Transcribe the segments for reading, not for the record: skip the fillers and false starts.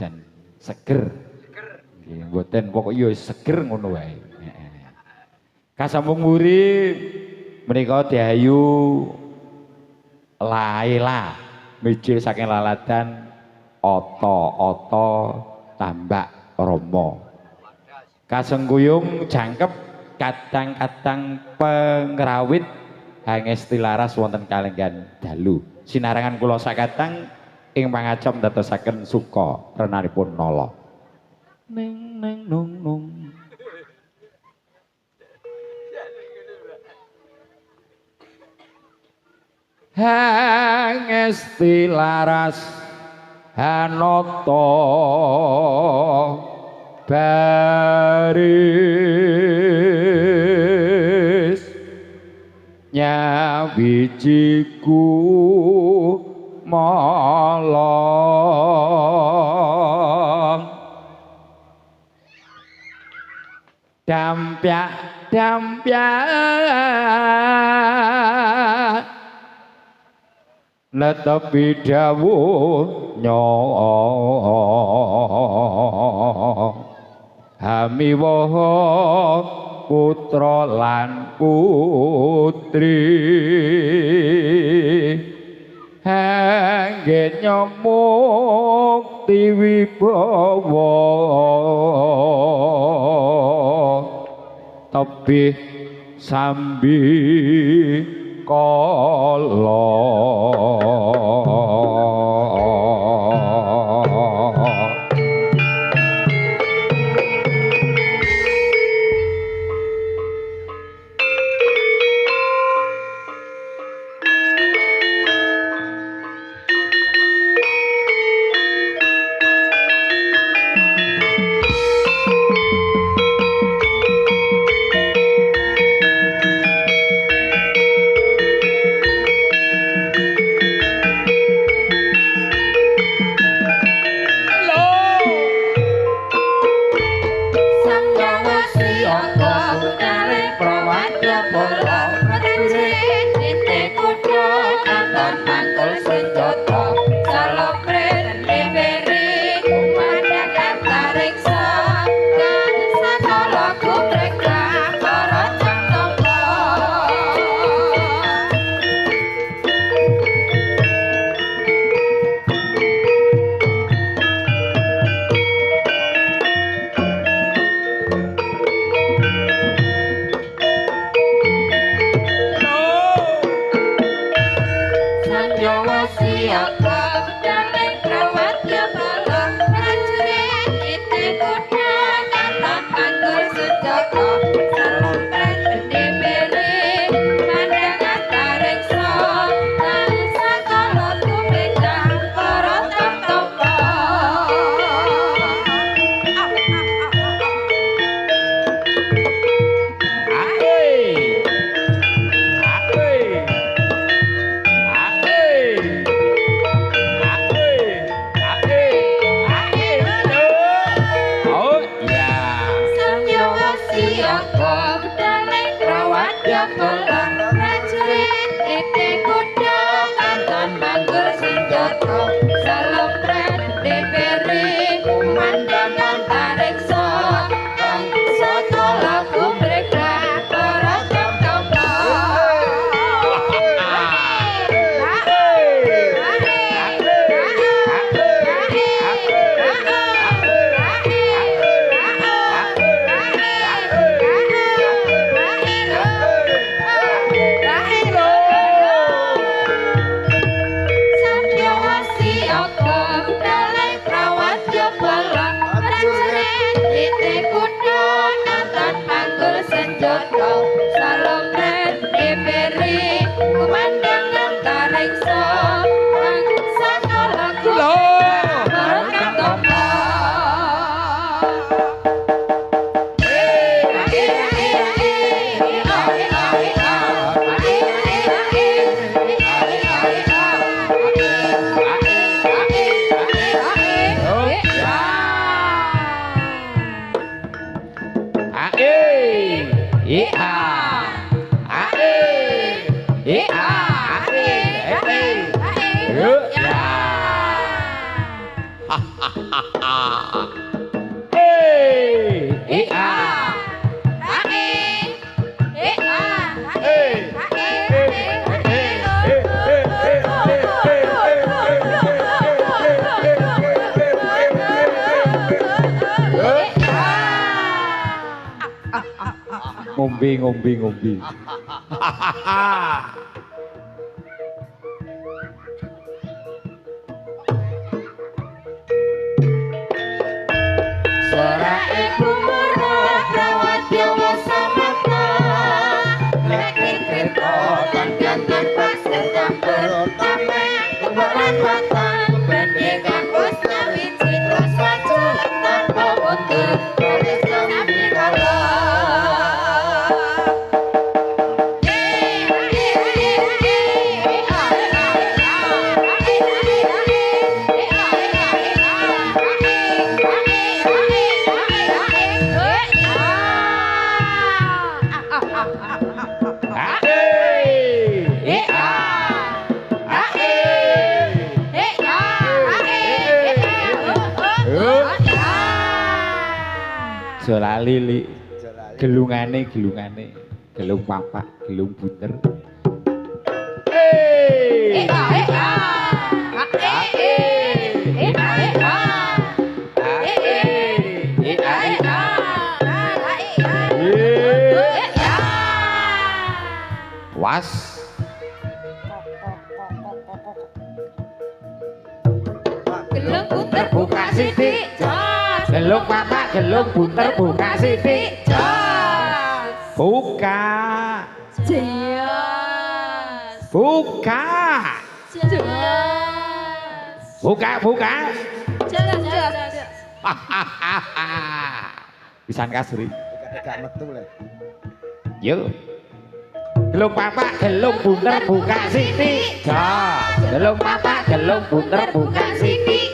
jan seger. Nggih, mboten pokok ya seger ngono wae. Kasambung muri menika diayu Laila mijil saking laladan Oto tambak Rama. Kasengguyung jangkep kadang-kadang pengrawit hangesti laras wonten kalenggan dalu. Sinarangan kula sakatang ing pangacem dadosaken suka renanipun nala. Ning ning nung nung. Hangesti laras Hanoto baris nyawijiku molong dampyak netepi dawuh hamiwaha putra lan putri hanggen nyemukti wibawa tebih sambi kala Ngombe. Suara ibu murah rawat Jawa samata Lekin kereta gantian pasir campur tameng Kebaran watan pendidikan pusna wiji terus maju tanpa mundur Polis kami kalah Jola lili gelungane gelung papak gelung bunder was gelung puter buka sidik gelung papak gelung bunder buka sithik buka buka pisan kasri gak metu le. yo gelung papak gelung bunder buka sithik gelung papak gelung bunder buka sithik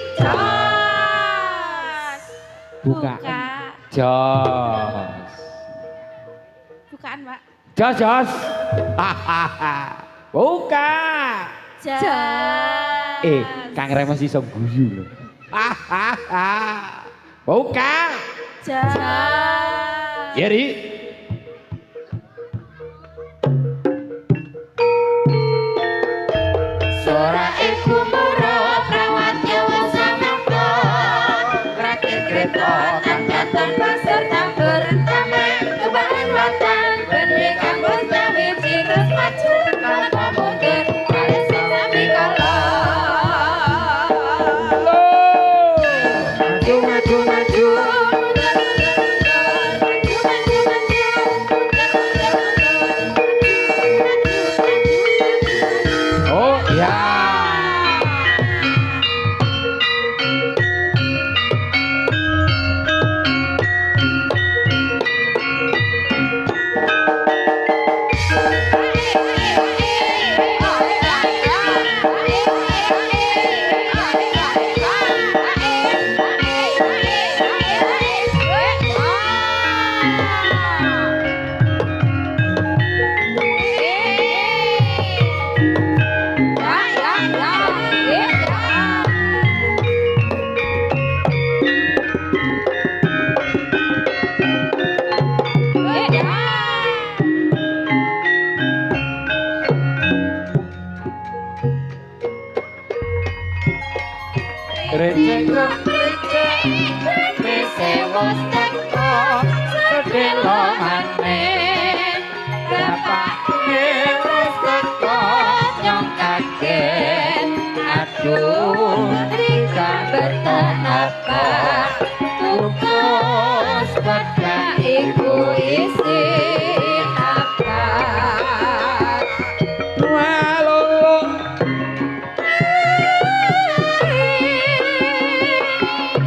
buka jos bukaan Pak jos buka Kang Remes iso guyu lho buka Yeri suara ibu murah perawat Jawa samata rakit kereta angkatan pasir campur tameng kebaran watan pendidikan pusna wiji terus maju tanpa mundur Polis kami kalah maju oh ya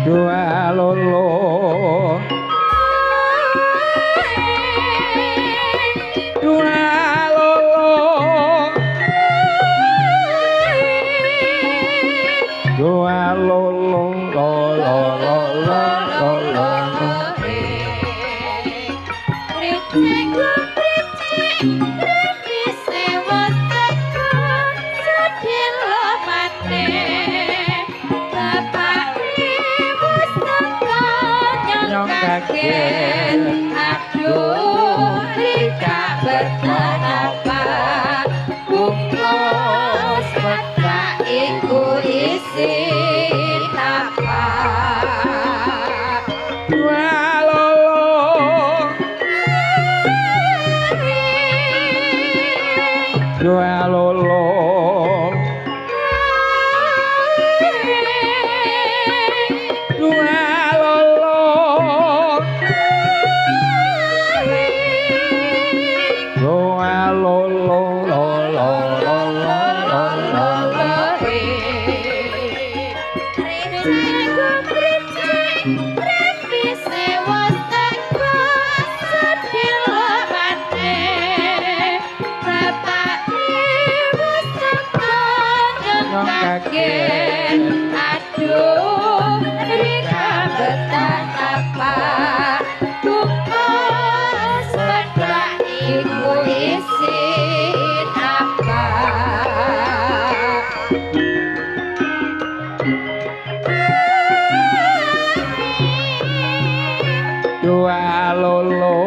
dua lolo kaget aduh rika betapa bungkus peta iku isi apa dua lolo aduh rika betapa bungkus peta iku isi apa dua lolo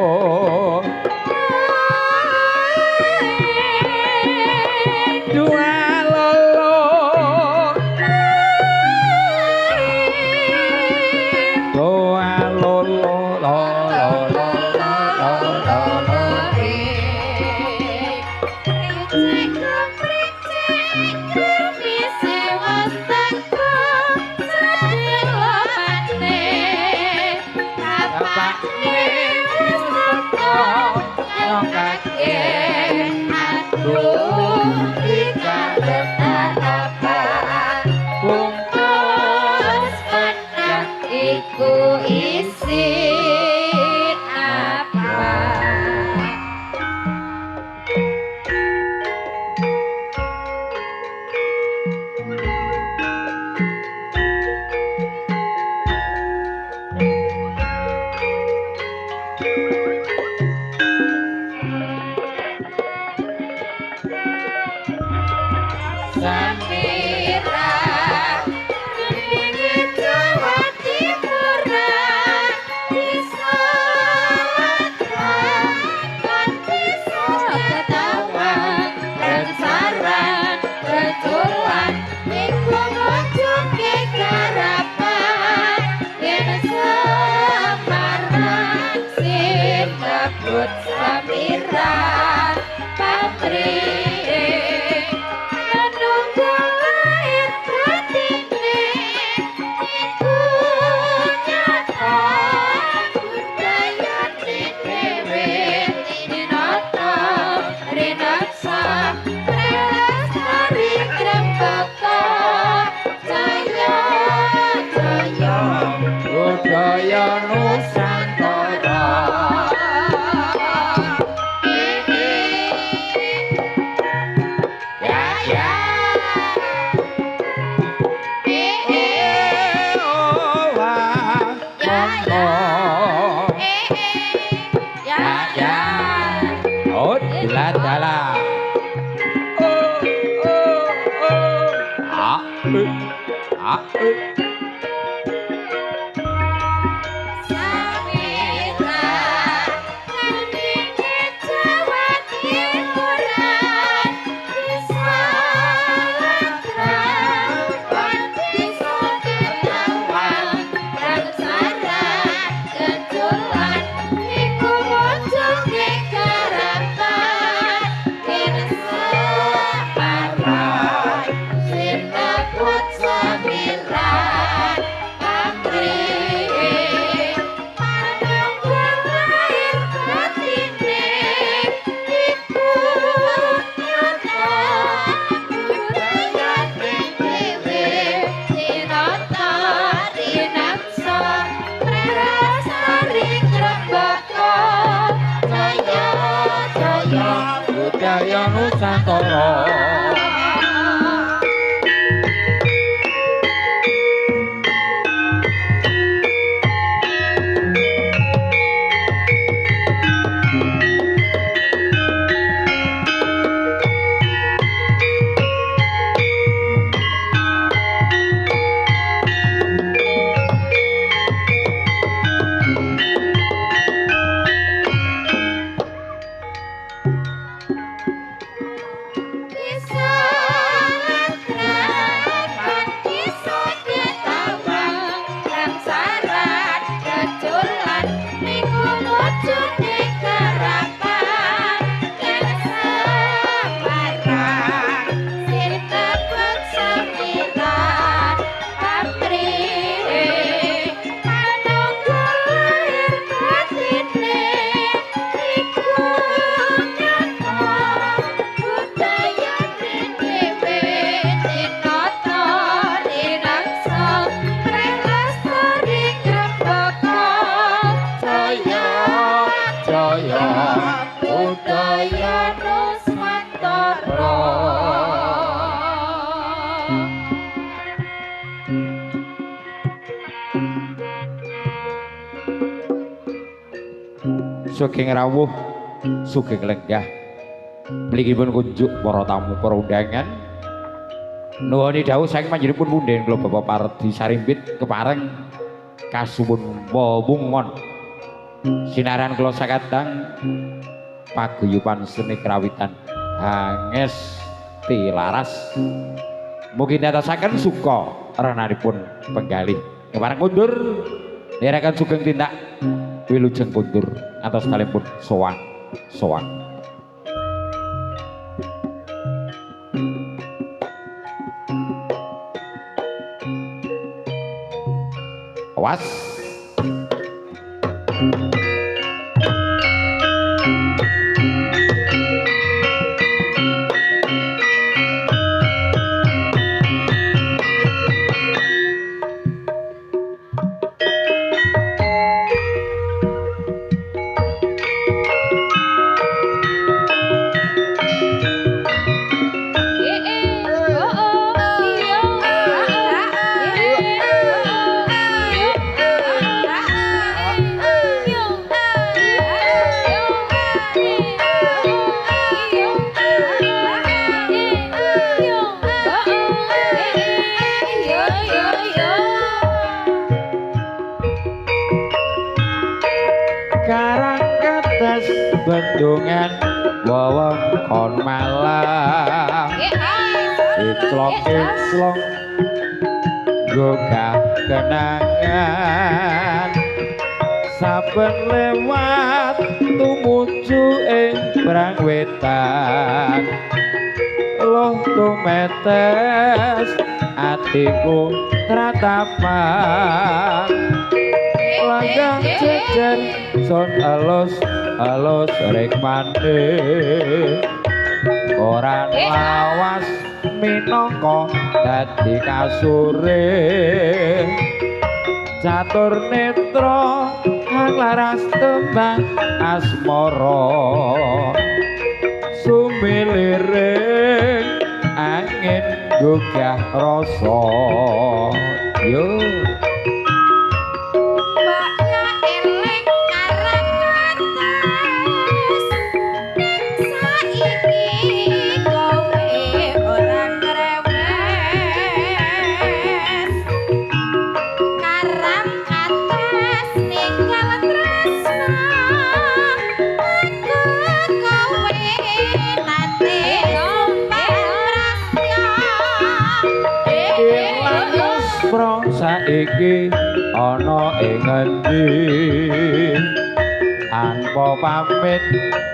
iku isi apa Samira Jawa Timuran bisa kan bisa ketahuan dan saran keculan iku mojok kegarapan yen semaran sinebut Samira pabrik menunggu lahir batine iku nyata budayane dhewe dinata rinaksa prelestari grembaka jaya jaya budaya Nusantara Dala Samira Kartini Jawa Timuran bisa lakukan bisa ketahuan dan saran keculan iku mojok kegarapan yen separan sinebut Samira sugeng rawuh sugeng lenggah mligipun kunjuk para tamu para undangan nuwuni dawuh saking panjenenganipun punden kula Bapak Pardi Sarimbit kepareng kasuwun wewungon sinaran kula sakadang paguyuban seni krawitan hanges tilaras mugi netasaken suka renanipun penggalih kepareng mundur nderekaken sugeng tindak wilujeng kundur ngantos kalipun sowan awas bendungan wewengkon malam iclok gogah kenangan saben lewat tumuju ing brang wetan loh tumetes atiku tratapan langgang jejer son alus rek mandhe ora lawas minangka dadi kasure catur netra laras tembang asmara sumiliring angin gugah rasa yo saiki ana ing ngendi tanpa pamit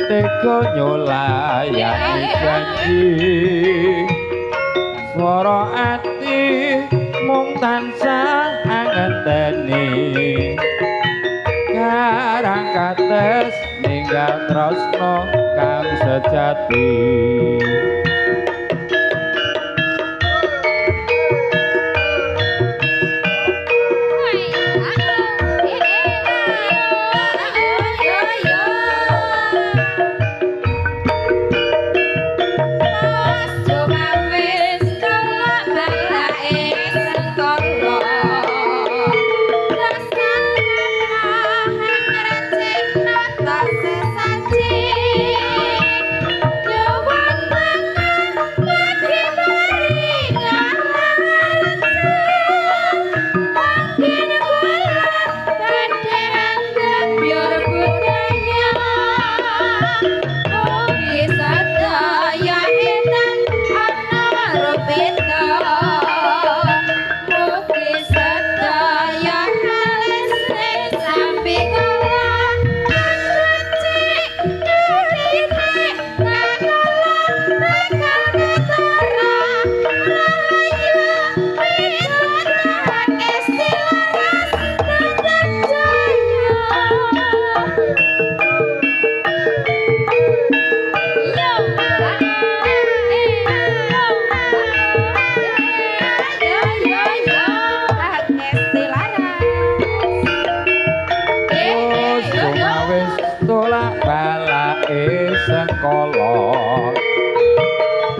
tega nyulayani janji swara ati mung tansah angenteni karang kates ninggal tresno kang sejati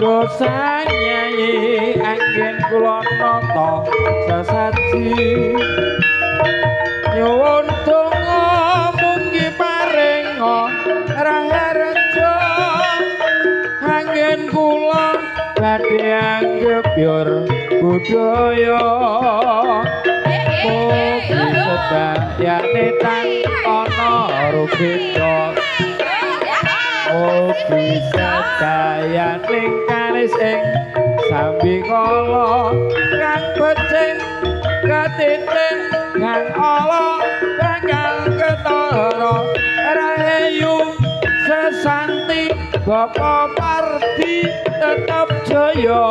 dosa nyanyi angin kula nata sesaji nyuwun donga mugi paring gebyur budaya mugi sedayane tan ana rugita mugi sedayane kanis ing sambikala kang becik katitik kang ala bakal ketara rahayu sesanti Bapak Pardi tetap jaya